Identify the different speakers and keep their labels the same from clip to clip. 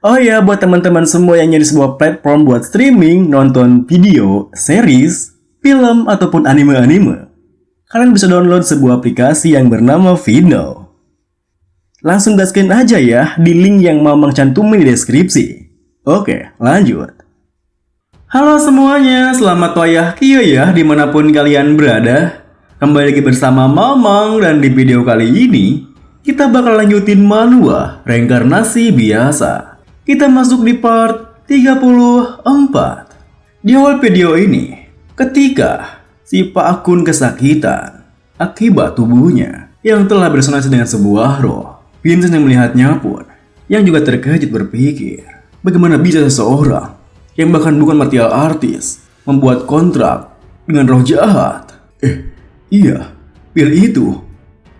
Speaker 1: Oh ya, buat teman-teman semua yang nyari sebuah platform buat streaming, nonton video, series, film, ataupun anime-anime, kalian bisa download sebuah aplikasi yang bernama Vino. Langsung gaskin aja ya di link yang Mamang cantumin di deskripsi. Oke, lanjut. Halo semuanya, selamat wayah kio ya dimanapun kalian berada. Kembali lagi bersama Mamang dan di video kali ini kita bakal lanjutin manhwa reinkarnasi biasa. Kita masuk di part 34. Di awal video ini, ketika si Pak Akun kesakitan akibat tubuhnya yang telah bersonasi dengan sebuah roh, Vincent yang melihatnya pun yang juga terkejut berpikir, bagaimana bisa seseorang yang bahkan bukan martial artist membuat kontrak dengan roh jahat? Iya, pil itu.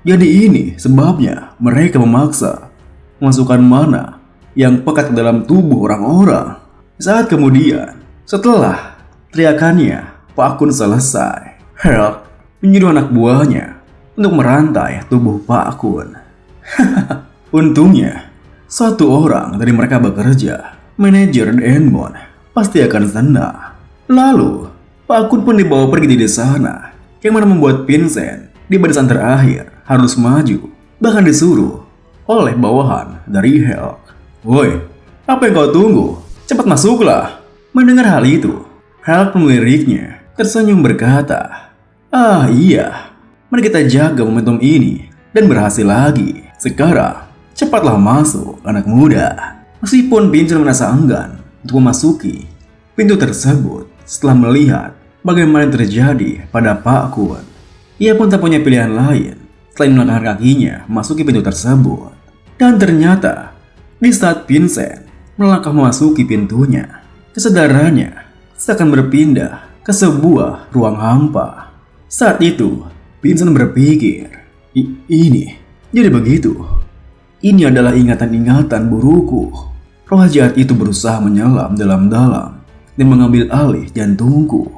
Speaker 1: Jadi ini sebabnya mereka memaksa memasukkan mana yang pekat ke dalam tubuh orang-orang. Saat kemudian, setelah teriakannya Pak Akun selesai, Helk menyuruh anak buahnya untuk merantai tubuh Pak Akun. Untungnya, satu orang dari mereka bekerja, manajer Denmon, pasti akan senang. Lalu, Pak Akun pun dibawa pergi di sana, yang mana membuat Vincent di barisan terakhir harus maju, bahkan disuruh oleh bawahan dari Helk. Woi, apa yang kau tunggu? Cepat masuklah. Mendengar hal itu, Helk meliriknya, tersenyum berkata, "Ah iya, mari kita jaga momentum ini dan berhasil lagi. Sekarang, cepatlah masuk anak muda." Meskipun Vincent merasa enggan untuk memasuki pintu tersebut setelah melihat bagaimana yang terjadi pada Pak Kun, ia pun tak punya pilihan lain selain melangkahkan kakinya memasuki pintu tersebut. Dan ternyata di saat Vincent melangkah memasuki pintunya, kesadarannya seakan berpindah ke sebuah ruang hampa. Saat itu, Vincent berpikir, ini jadi begitu. Ini adalah ingatan-ingatan burukku. Roh jahat itu berusaha menyelam dalam-dalam dan mengambil alih jantungku.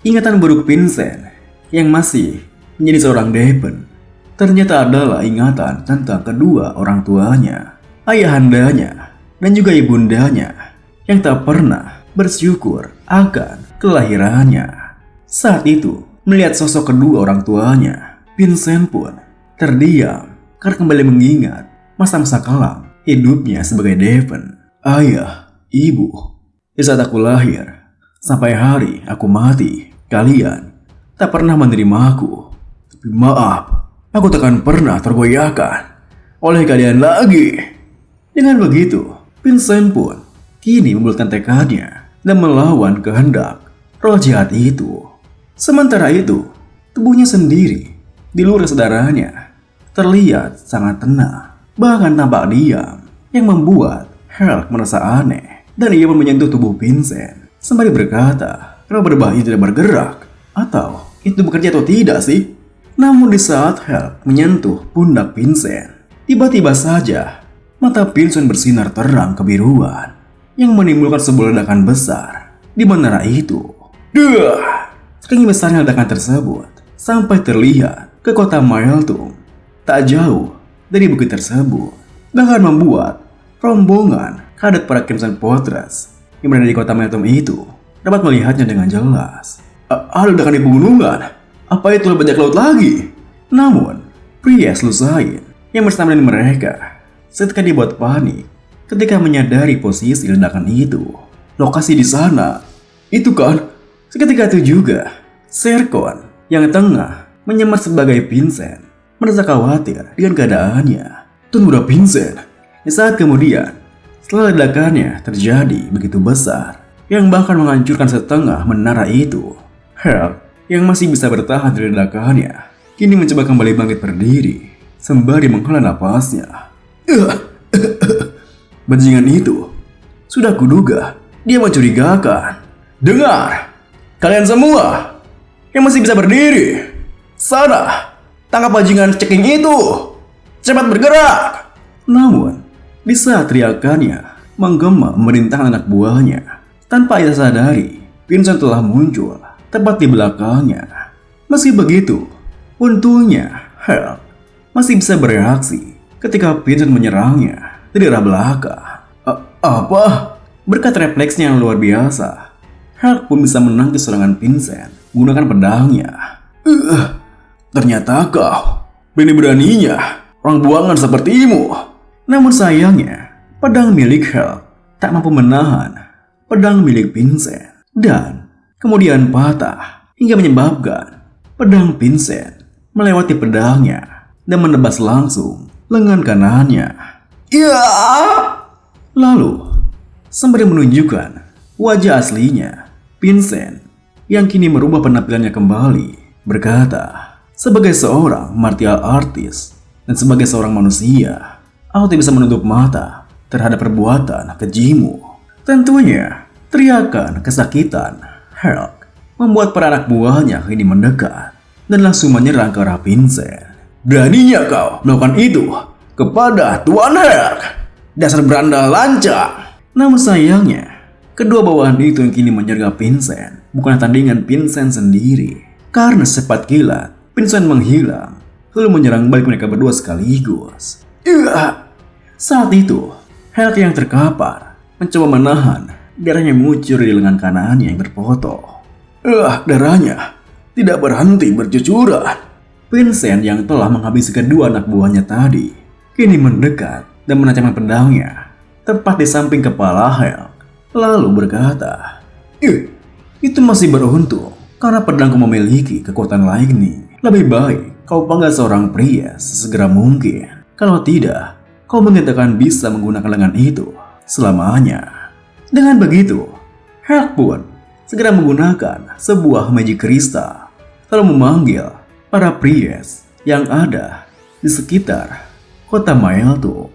Speaker 1: Ingatan buruk Vincent yang masih menjadi seorang Depen ternyata adalah ingatan tentang kedua orang tuanya, ayahandanya, dan juga ibundanya yang tak pernah bersyukur akan kelahirannya. Saat itu, melihat sosok kedua orang tuanya, Vincent pun terdiam karena kembali mengingat masa-masa kelam hidupnya sebagai Depen. Ayah, ibu, di saat aku lahir, sampai hari aku mati, kalian tak pernah menerima aku. Tapi maaf, aku takkan pernah tergoyahkan oleh kalian lagi. Dengan begitu, Vincent pun kini membulatkan tekadnya dan melawan kehendak roh jahat itu. Sementara itu, tubuhnya sendiri di luar kesadarannya terlihat sangat tenang, bahkan tampak diam, yang membuat Helk merasa aneh. Dan ia pun menyentuh tubuh Vincent sembari berkata, "Roh berbah ini tidak bergerak, atau itu bekerja atau tidak sih?" Namun di saat Helk menyentuh pundak Vincent, tiba-tiba saja mata Vincent bersinar terang kebiruan yang menimbulkan sebuah ledakan besar di menara itu. Duh! Saking besarnya ledakan tersebut sampai terlihat ke kota Maeltum tak jauh dari bukit tersebut, bahkan membuat rombongan kadet para Crimson Fortress yang berada di kota Maeltum itu dapat melihatnya dengan jelas. Ada ledakan di pegunungan. Apa itu bajak laut lagi? Namun, pria Slusain yang bersama dengan mereka seketika dibuat panik ketika menyadari posisi ledakan itu. Lokasi di sana, itu kan, seketika itu juga, Serkon yang tengah menyamar sebagai Vincent merasa khawatir dengan keadaannya. Tunggu Vincent. Saat kemudian, setelah ledakannya terjadi begitu besar, yang bahkan menghancurkan setengah menara itu, Helk yang masih bisa bertahan dari ledakannya kini mencoba kembali bangkit berdiri sembari menghela napasnya. Bajingan itu, sudah kuduga dia mencurigakan. Dengar, kalian semua yang masih bisa berdiri, sana, tangkap bajingan ceking itu, cepat bergerak. Namun, di saat teriakannya menggema memerintahkan anak buahnya, tanpa ia sadari, Vincent telah muncul tepat di belakangnya. Meski begitu, untungnya Helk masih bisa bereaksi ketika Vincent menyerangnya dari arah belakang. Apa? Berkat refleksnya yang luar biasa, Hulk pun bisa menangkis serangan Vincent menggunakan pedangnya. Ternyata kau berani-beraninya orang buangan sepertimu. Namun sayangnya, pedang milik Hulk tak mampu menahan pedang milik Vincent dan kemudian patah hingga menyebabkan pedang Vincent melewati pedangnya dan menebas langsung lengan kanannya. Ya! Lalu, sembari menunjukkan wajah aslinya, Vincent yang kini merubah penampilannya kembali berkata, sebagai seorang martial artist dan sebagai seorang manusia, aku tidak bisa menutup mata terhadap perbuatan kejimu. Tentunya, teriakan kesakitan Hulk membuat para anak buahnya kini mendekat dan langsung menyerang ke arah Vincent. Beraninya kau melakukan itu kepada Tuan Hulk, dasar beranda lancang. Namun sayangnya, kedua bawahan itu yang kini menyergap Vincent bukan tandingan Vincent sendiri. Karena secepat kilat, Vincent menghilang lalu menyerang balik mereka berdua sekaligus. Saat itu, Hulk yang terkapar mencoba menahan darahnya mengucur di lengan kanannya yang terpotong. Darahnya tidak berhenti bercucuran. Vincent yang telah menghabisi kedua anak buahnya tadi kini mendekat dan menancapkan pedangnya tepat di samping kepala Hulk, lalu berkata, itu masih beruntung karena pedangku memiliki kekuatan lightning. Lebih baik kau panggil seorang pria sesegera mungkin. Kalau tidak, kau mungkin tak akan bisa menggunakan lengan itu selamanya. Dengan begitu, Hulk pun segera menggunakan sebuah magic crystal lalu memanggil para priest yang ada di sekitar kota Maelto.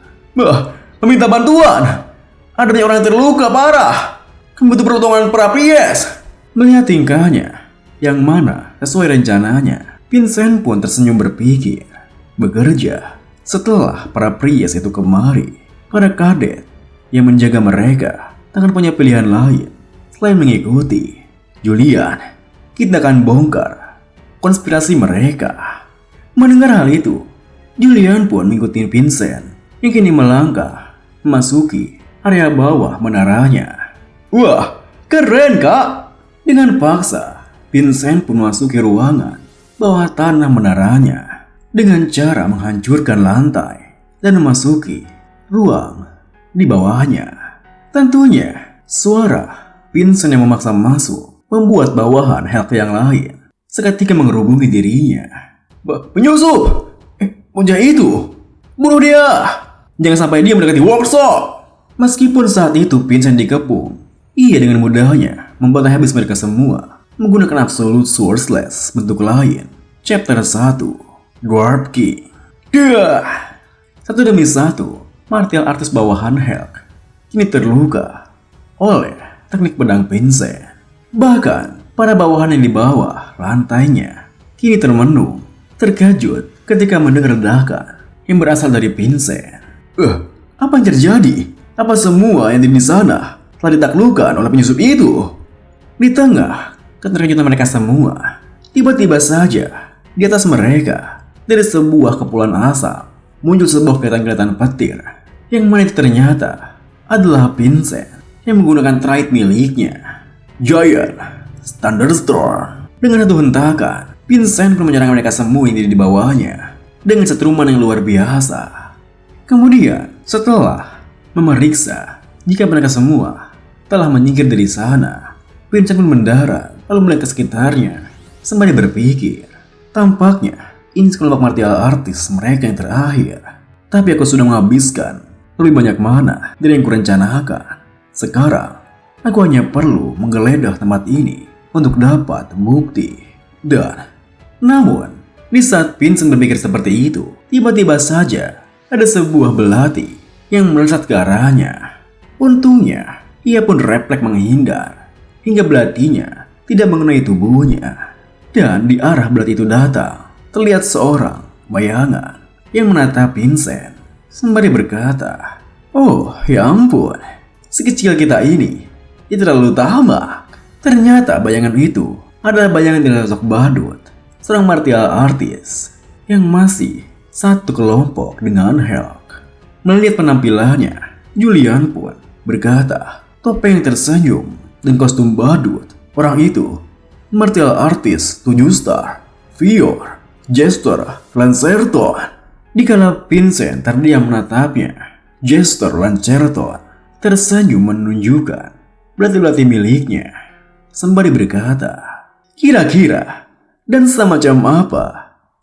Speaker 1: Meminta bantuan. Ada banyak orang yang terluka parah. Kami butuh pertolongan para priest. Melihat tingkahnya yang mana sesuai rencananya, Vincent pun tersenyum berpikir, bekerja setelah para priest itu kemari, para kadet yang menjaga mereka tak akan punya pilihan lain selain mengikuti. Julian, kita akan bongkar konspirasi mereka. Mendengar hal itu, Julian pun mengikuti Vincent yang kini melangkah memasuki area bawah menaranya. Wah, keren kak! Dengan paksa, Vincent pun memasuki ruangan bawah tanah menaranya dengan cara menghancurkan lantai dan memasuki ruang di bawahnya. Tentunya, suara Vincent yang memaksa masuk membuat bawahan Hulk yang lain seketika mengerubungi dirinya. Penyusup! Bocah itu! Bunuh dia! Jangan sampai dia mendekati workshop! Meskipun saat itu Vincent dikepung, ia dengan mudahnya membantai habis mereka semua menggunakan Absolute Sourceless bentuk lain. Chapter 1, Dwarf King. Satu demi satu, martial artis bawahan Hulk kini terluka oleh teknik pedang Vincent. Bahkan, para bawahan yang di bawah lantainya kini termenung, terkejut ketika mendengar ledakan yang berasal dari Vincent. Apa yang terjadi? Apa semua yang di sana telah ditaklukkan oleh penyusup itu? Di tengah keterkejutan mereka semua, tiba-tiba saja di atas mereka dari sebuah kepulan asap muncul sebuah kelihatan petir yang mana itu ternyata adalah Vincent yang menggunakan trait miliknya, Giant Thunderstorm. Dengan satu hentakan, Vincent pun menyerang mereka semua yang di bawahnya dengan setruman yang luar biasa. Kemudian, setelah memeriksa jika mereka semua telah menyingkir dari sana, Vincent pun mendarat lalu melihat ke sekitarnya sembari berpikir, tampaknya ini sekelompok martial artis mereka yang terakhir. Tapi aku sudah menghabiskan lebih banyak mana dari yang kurencanakan. Sekarang, aku hanya perlu menggeledah tempat ini untuk dapat bukti. Namun, di saat Vincent berpikir seperti itu, tiba-tiba saja ada sebuah belati yang melesat ke arahnya. Untungnya, ia pun refleks menghindar hingga belatinya tidak mengenai tubuhnya. Dan di arah belati itu datang, terlihat seorang bayangan yang menatap Vincent sembari berkata, "Oh, ya ampun, sekecil kita ini terlalu tamak." Ternyata bayangan itu adalah bayangan dari sosok badut, seorang martial artis yang masih satu kelompok dengan Hulk. Melihat penampilannya, Julian pun berkata, topeng tersenyum dan kostum badut. Orang itu martial artist 7 star, Fior, Jester Lancerton. Dikala Vincent terdiam menatapnya, Jester Lancerton tersenyum menunjukkan belati-belati miliknya sembari berkata, kira-kira dan semacam apa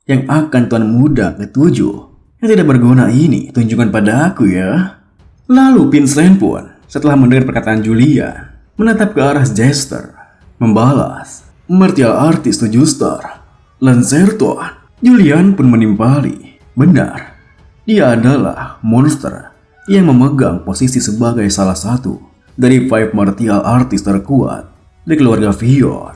Speaker 1: yang akan tuan muda ketujuh yang tidak berguna ini tunjukkan padaku ya. Lalu Vincent pun setelah mendengar perkataan Julian menatap ke arah Jester, membalas, martial artist 7 star, Lancerton. Julian pun menimpali, benar, dia adalah monster yang memegang posisi sebagai salah satu dari 5 martial artist terkuat dari keluarga Fior.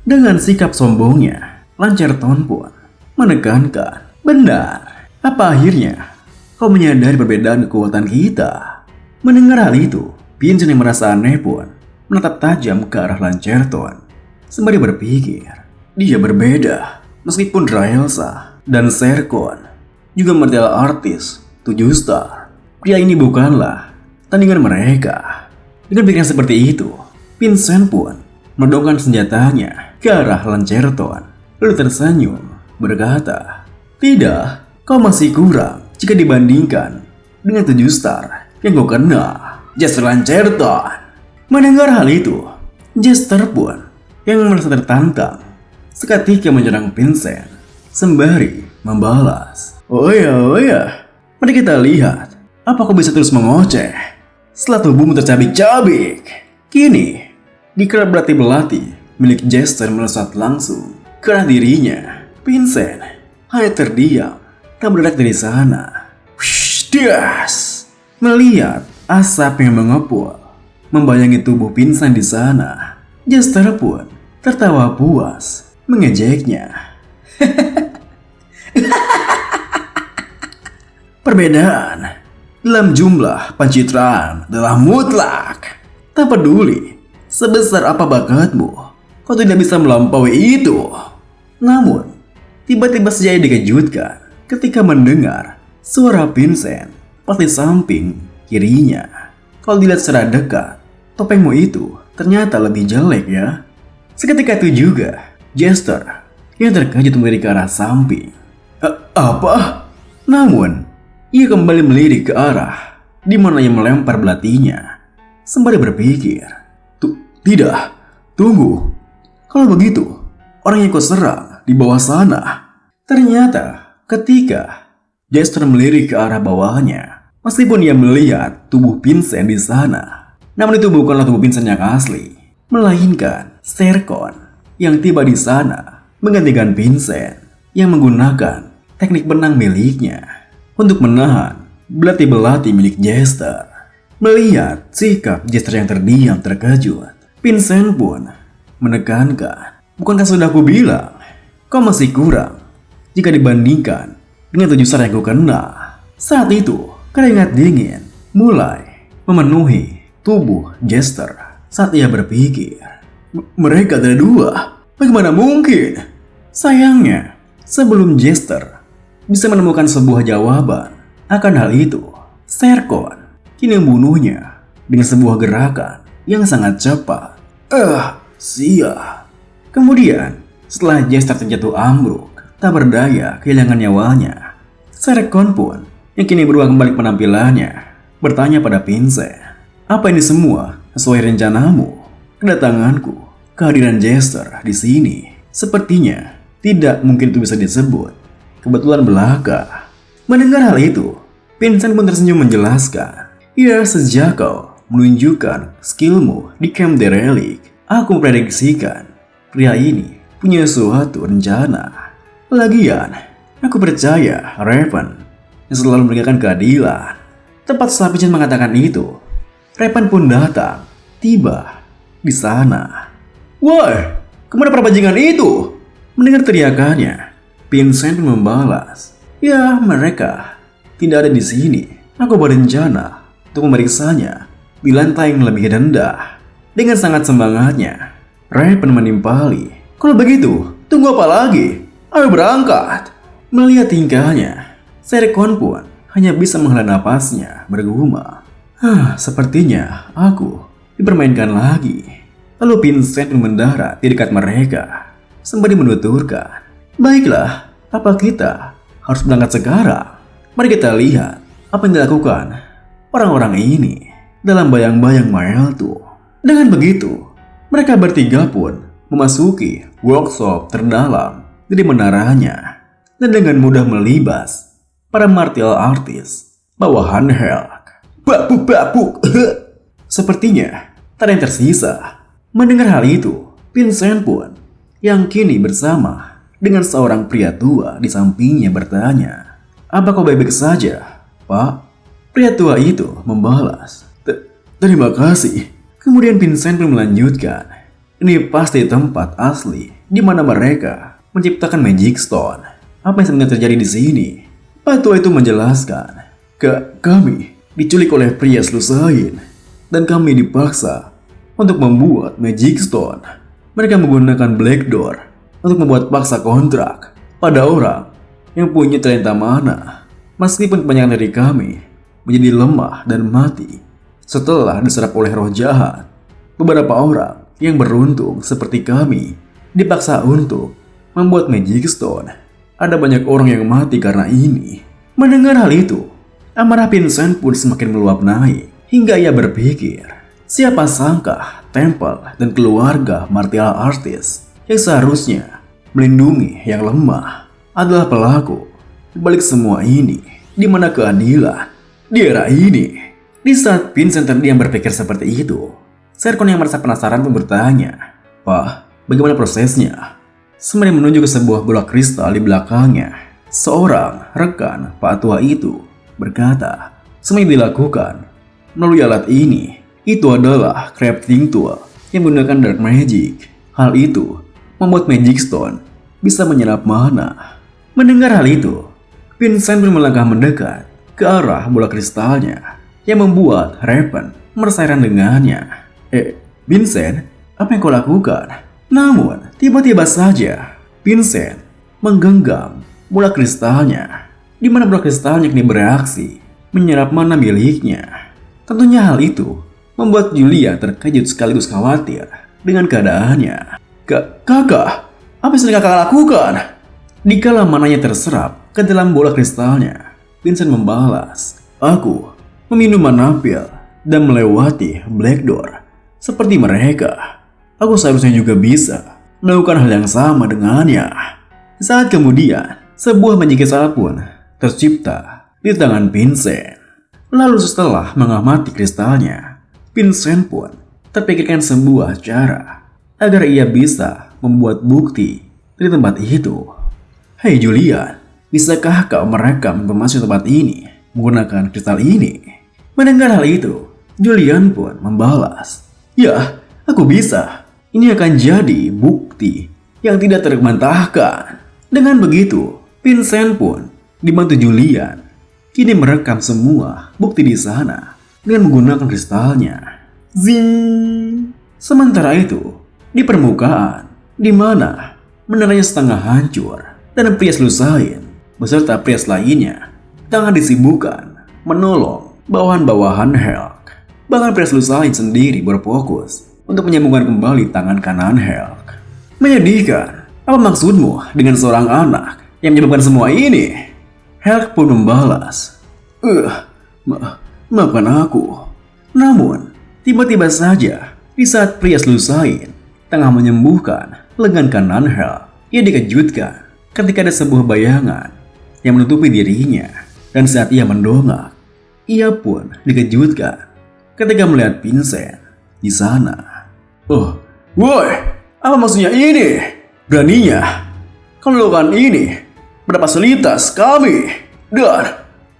Speaker 1: Dengan sikap sombongnya, Lancerton pun menekankan, benar, apa akhirnya kau menyadari perbedaan kekuatan kita? Mendengar hal itu, Vincent yang merasa aneh pun menatap tajam ke arah Lancerton sembari berpikir, dia berbeda. Meskipun Raelsa dan Serkon juga martial artist 7 star, pria ini bukanlah tandingan mereka. Dengan pikiran seperti itu, Vincent pun menodongkan senjatanya ke arah Lancerton, lalu tersenyum berkata, tidak, kau masih kurang jika dibandingkan dengan 7 star yang kau kenal, Jester Lancerton. Mendengar hal itu, Jester pun yang merasa tertantang seketika menyerang Vincent sembari membalas, oh ya, mari kita lihat apa kau bisa terus mengoceh setelah tubuhmu tercabik-cabik. Kini, dikala belati-belati milik Jester melesat langsung ke arah dirinya, Vincent hanya terdiam tak bergerak dari sana. Das! Melihat asap yang mengepul membayangi tubuh Vincent di sana, Jester pun tertawa puas mengejeknya. Perbedaan dalam jumlah pencitraan adalah mutlak. Tak peduli sebesar apa bakatmu, kau tidak bisa melampaui itu. Namun, tiba-tiba saja dikejutkan ketika mendengar suara Vincent pas di samping kirinya. Kalau dilihat secara dekat, topengmu itu ternyata lebih jelek ya. Seketika itu juga, Jester yang terkejut melirik ke arah samping. Apa? Namun, ia kembali melirik ke arah di mana ia melempar belatinya sembari berpikir, tidak, tunggu. Kalau begitu, orang yang kau serang di bawah sana. Ternyata, ketika Jester melirik ke arah bawahnya, meskipun ia melihat tubuh Vincent di sana, namun itu bukanlah tubuh Vincent yang asli, melainkan Serkon yang tiba di sana menggantikan Vincent yang menggunakan teknik benang miliknya untuk menahan belati-belati milik Jester. Melihat sikap Jester yang terdiam terkejut, Vincent pun menekankan, bukankah sudah aku bilang kau masih kurang jika dibandingkan dengan 7 star yang kau kenal. Saat itu keringat dingin mulai memenuhi tubuh Jester saat ia berpikir, mereka ada 2, bagaimana mungkin? Sayangnya, sebelum Jester bisa menemukan sebuah jawaban akan hal itu, Serkon kini membunuhnya dengan sebuah gerakan yang sangat cepat. Sia. Kemudian, setelah Jester terjatuh ambruk, tak berdaya kehilangan nyawanya, Serkon pun yang kini berubah kembali penampilannya bertanya pada Vincent, apa ini semua sesuai rencanamu? Kedatanganku, kehadiran Jester di sini sepertinya tidak mungkin itu bisa disebut kebetulan belaka. Mendengar hal itu, Vincent pun tersenyum menjelaskan, ya, sejak kau menunjukkan skillmu di Camp Derelict, aku memprediksikan pria ini punya suatu rencana. Lagian, aku percaya Raven yang selalu menegakkan keadilan. Tepat setelah Vincent mengatakan itu, Raven pun datang, tiba di sana. Woi, kemana para bajingan itu? Mendengar teriakannya, Vincent pun membalas, ya, mereka tidak ada di sini. Aku berencana untuk memeriksanya di lantai yang lebih rendah. Dengan sangat semangatnya, Raven menimpali. Kalau begitu, tunggu apa lagi? Ayo berangkat. Melihat tingkahnya, Serkon pun hanya bisa menghela napasnya bergumam, Sepertinya aku dipermainkan lagi. Lalu Vincent pun mendarat di dekat mereka sembari menuturkan, "Baiklah, apa kita harus berangkat sekarang? Mari kita lihat apa yang dilakukan orang-orang ini dalam bayang-bayang Maeltu." Dengan begitu, mereka bertiga pun memasuki workshop terdalam dari menaranya dan dengan mudah melibas para martial artist bawahan Helk. Babuk-babuk. Sepertinya tak ada yang tersisa. Mendengar hal itu, Vincent pun yang kini bersama dengan seorang pria tua di sampingnya bertanya, "Apa kau baik-baik saja, Pak?" Pria tua itu membalas, "Terima kasih." Kemudian Vincent pun melanjutkan, "Ini pasti tempat asli di mana mereka menciptakan Magic Stone. Apa yang sebenarnya terjadi di sini?" Pak tua itu menjelaskan, Kami diculik oleh pria Slusain dan kami dipaksa untuk membuat Magic Stone. Mereka menggunakan Black Door untuk membuat paksa kontrak pada orang yang punya talenta mana. Meskipun kebanyakan dari kami menjadi lemah dan mati setelah diserap oleh roh jahat, beberapa orang yang beruntung seperti kami dipaksa untuk membuat Magic Stone. Ada banyak orang yang mati karena ini. Mendengar hal itu, amarah Vincent pun semakin meluap naik hingga ia berpikir, siapa sangka Temple dan keluarga martial artist yang seharusnya melindungi yang lemah adalah pelaku di balik semua ini. Di mana keadilan di era ini? Di saat Vincent terdiam berpikir seperti itu, Serkon yang merasa penasaran pun bertanya, "Pak, bagaimana prosesnya?" Sembari menuju ke sebuah bola kristal di belakangnya, seorang rekan Pak tua itu berkata, "Semua yang dilakukan melalui alat ini, itu adalah crafting tool yang menggunakan dark magic. Hal itu membuat Magic Stone bisa menyerap mana." Mendengar hal itu, Vincent pun melangkah mendekat ke arah bola kristalnya yang membuat Raven merasa heran dengannya. Vincent, apa yang kau lakukan?" Namun, tiba-tiba saja Vincent menggenggam bola kristalnya, di mana bola kristalnya kini bereaksi menyerap mana miliknya. Tentunya hal itu membuat Julia terkejut sekaligus khawatir dengan keadaannya. Kakak, apa yang sedang kakak lakukan?" Dikala mananya terserap ke dalam bola kristalnya, Vincent membalas, "Aku meminum mana pil dan melewati Black Door seperti mereka. Aku seharusnya juga bisa melakukan hal yang sama dengannya." Saat kemudian, sebuah magic kristal pun tercipta di tangan Vincent. Lalu setelah mengamati kristalnya, Vincent pun terpikirkan sebuah cara agar ia bisa membuat bukti dari tempat itu. "Hei Julian, bisakah kau merekam informasi tempat ini menggunakan kristal ini?" Mendengar hal itu, Julian pun membalas, "Ya, aku bisa. Ini akan jadi bukti yang tidak terbantahkan." Dengan begitu, Vincent pun dibantu Julian kini merekam semua bukti di sana dengan menggunakan kristalnya. Zing. Sementara itu, di permukaan, di mana menaranya setengah hancur dan pria Slusain beserta pria lainnya tengah disibukkan menolong bawahan-bawahan Helk. Bahkan pria Slusain sendiri berfokus untuk menyambungkan kembali tangan kanan Helk. "Menyedihkan. Apa maksudmu dengan seorang anak yang menyebabkan semua ini?" Helk pun membalas, Maafkan aku." Namun, tiba-tiba saja di saat pria Slusain tengah menyembuhkan lengan kanan Helk, ia dikejutkan ketika ada sebuah bayangan yang menutupi dirinya. Dan saat ia mendongak, ia pun dikejutkan ketika melihat Vincent di sana. Woi, apa maksudnya ini? Beraninya kau melakukan ini pada fasilitas kami.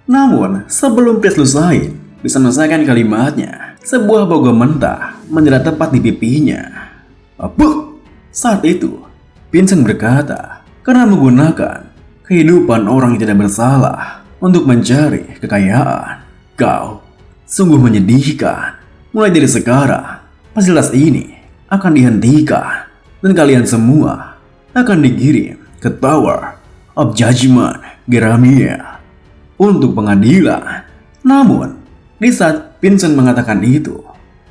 Speaker 1: Namun sebelum pria Slusain bisa menyelesaikan kalimatnya, sebuah bogor mentah menjerat tepat di pipinya. Saat itu Vincent berkata, "Karena menggunakan kehidupan orang yang tidak bersalah untuk mencari kekayaan, kau sungguh menyedihkan. Mulai dari sekarang, fasilitas ini akan dihentikan dan kalian semua akan dikirim ke Tower of Judgment Geramia untuk pengadilan." Namun, Di saat Vincent mengatakan itu,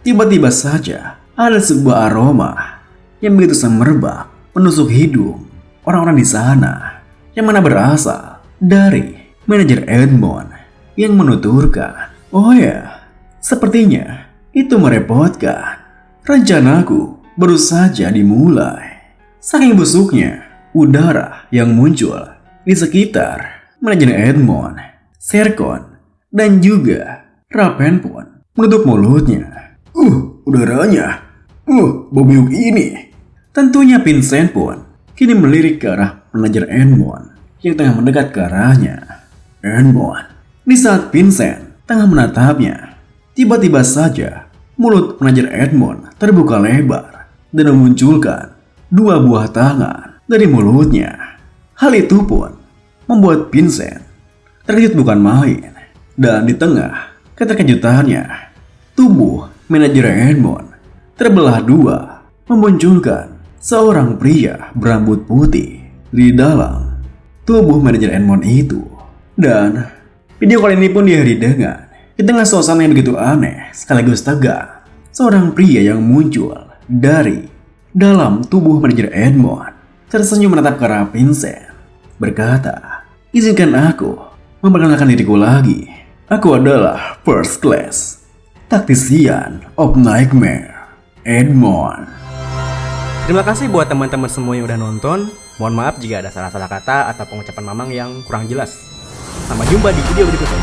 Speaker 1: tiba-tiba saja ada sebuah aroma yang begitu semerbak menusuk hidung orang-orang di sana, yang mana berasal dari manajer Edmond yang menuturkan, "Oh ya, sepertinya itu merepotkan. Rencanaku baru saja dimulai." Saking busuknya udara yang muncul di sekitar manajer Edmond, Serkon, dan juga Raven pun menutup mulutnya. Udaranya, bau ini." Tentunya Vincent pun kini melirik ke arah manajer Edmond yang tengah mendekat ke arahnya. Edmond, di saat Vincent tengah menatapnya, tiba-tiba saja mulut manajer Edmond terbuka lebar dan memunculkan 2 buah tangan dari mulutnya. Hal itu pun membuat Vincent terkejut bukan main. Dan di tengah keterkejutannya, tubuh manajer Edmond terbelah 2, memunculkan seorang pria berambut putih di dalam tubuh manajer Edmond itu. Dan video kali ini pun diakhiri dengan, di tengah suasana yang begitu aneh sekaligus tegang, seorang pria yang muncul dari dalam tubuh manajer Edmond tersenyum menatap ke arah Vincent, berkata, "Izinkan aku memperkenalkan diriku lagi. Aku adalah First Class, Tactician of Nightmare, Edmond."
Speaker 2: Terima kasih buat teman-teman semua yang udah nonton. Mohon maaf jika ada salah-salah kata atau pengucapan Mamang yang kurang jelas. Sampai jumpa di video berikutnya.